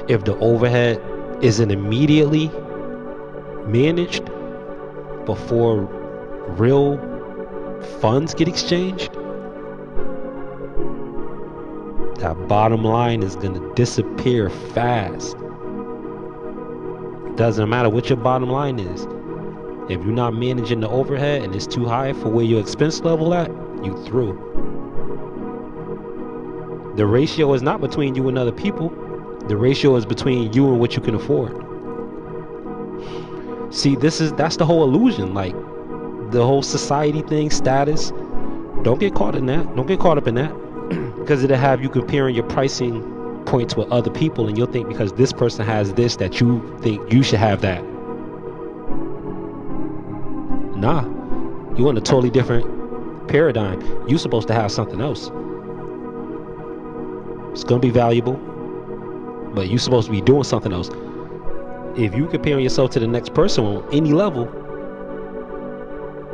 If the overhead isn't immediately managed before real funds get exchanged, that bottom line is going to disappear fast. Doesn't matter what your bottom line is. If you're not managing the overhead and it's too high for where your expense level at, you through. The ratio is not between you and other people. The ratio is between you and what you can afford. See, that's the whole illusion. Like the whole society thing, status. Don't get caught in that. Don't get caught up in that. Because it'll have you comparing your pricing points with other people, and you'll think because this person has this that you think you should have that. Nah, you want a totally different paradigm. You're supposed to have something else. It's gonna be valuable, but you're supposed to be doing something else. If you comparing yourself to the next person on any level,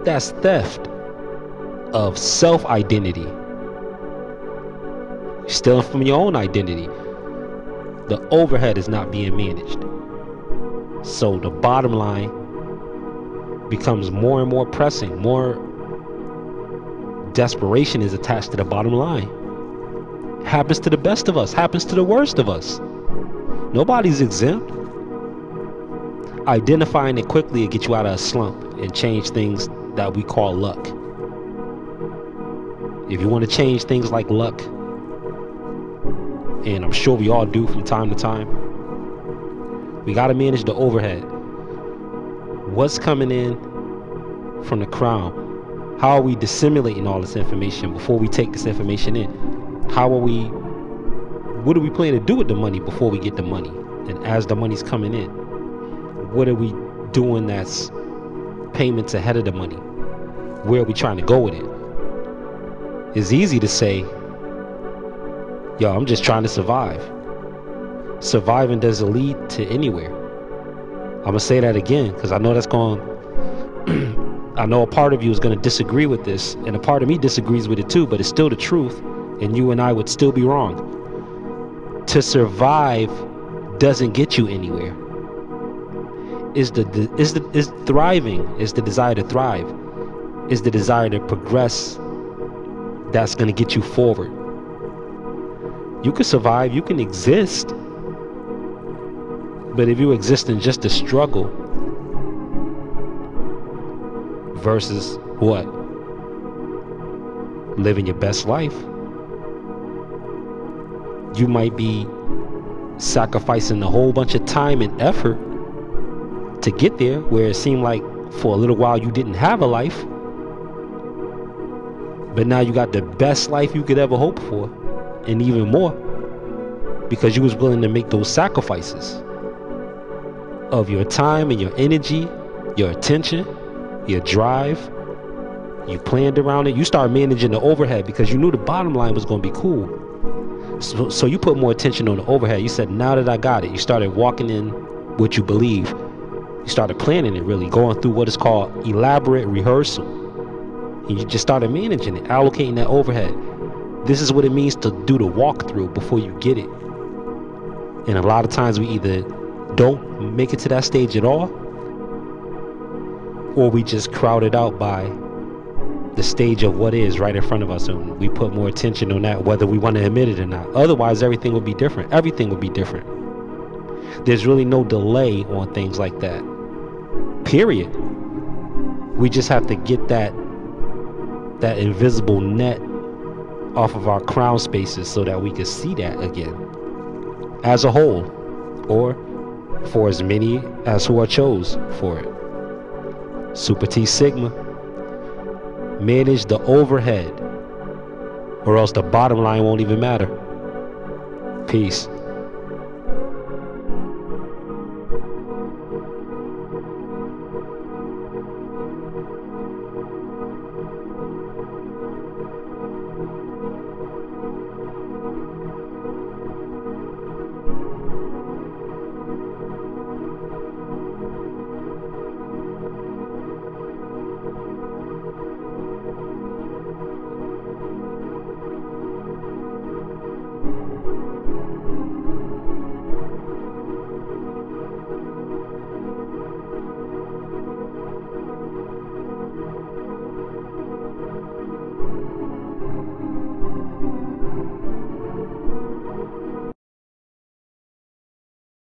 that's theft of self-identity. Stealing from your own identity. The overhead is not being managed. So the bottom line becomes more and more pressing. More desperation is attached to the bottom line. Happens to the best of us. Happens to the worst of us. Nobody's exempt. Identifying it quickly will get you out of a slump and change things that we call luck. If you want to change things like luck, and I'm sure we all do from time to time, we got to manage the overhead. What's coming in from the crown? How are we disseminating all this information before we take this information in? What do we plan to do with the money before we get the money? And as the money's coming in, what are we doing that's payments ahead of the money? Where are we trying to go with it? It's easy to say, yo, I'm just trying to survive. Surviving doesn't lead to anywhere. I'm gonna say that again because I know that's going I know a part of you is going to disagree with this, and a part of me disagrees with it too, but it's still the truth, and you and I would still be wrong. To survive doesn't get you anywhere. Is thriving, is the desire to thrive, is the desire to progress that's going to get you forward. You can survive, you can exist, but if you exist in just a struggle versus what? Living your best life, you might be sacrificing a whole bunch of time and effort to get there, where it seemed like for a little while you didn't have a life, but now you got the best life you could ever hope for, and even more, because you was willing to make those sacrifices of your time and your energy, your attention, your drive. You planned around it. You start managing the overhead because you knew the bottom line was going to be cool. So you put more attention on the overhead. You said, now that I got it, you started walking in what you believe. You started planning it, really going through what is called elaborate rehearsal. And you just started managing it, allocating that overhead. This is what it means to do the walkthrough before you get it. And a lot of times we either don't make it to that stage at all, or we just crowd it out by the stage of what is right in front of us, and we put more attention on that, whether we want to admit it or not. Otherwise, everything will be different. Everything will be different. There's really no delay on things like that. Period. We just have to get that invisible net off of our crown spaces so that we can see that again as a whole, or for as many as who are chose for it. Super T Sigma. Manage the overhead, or else the bottom line won't even matter. Peace.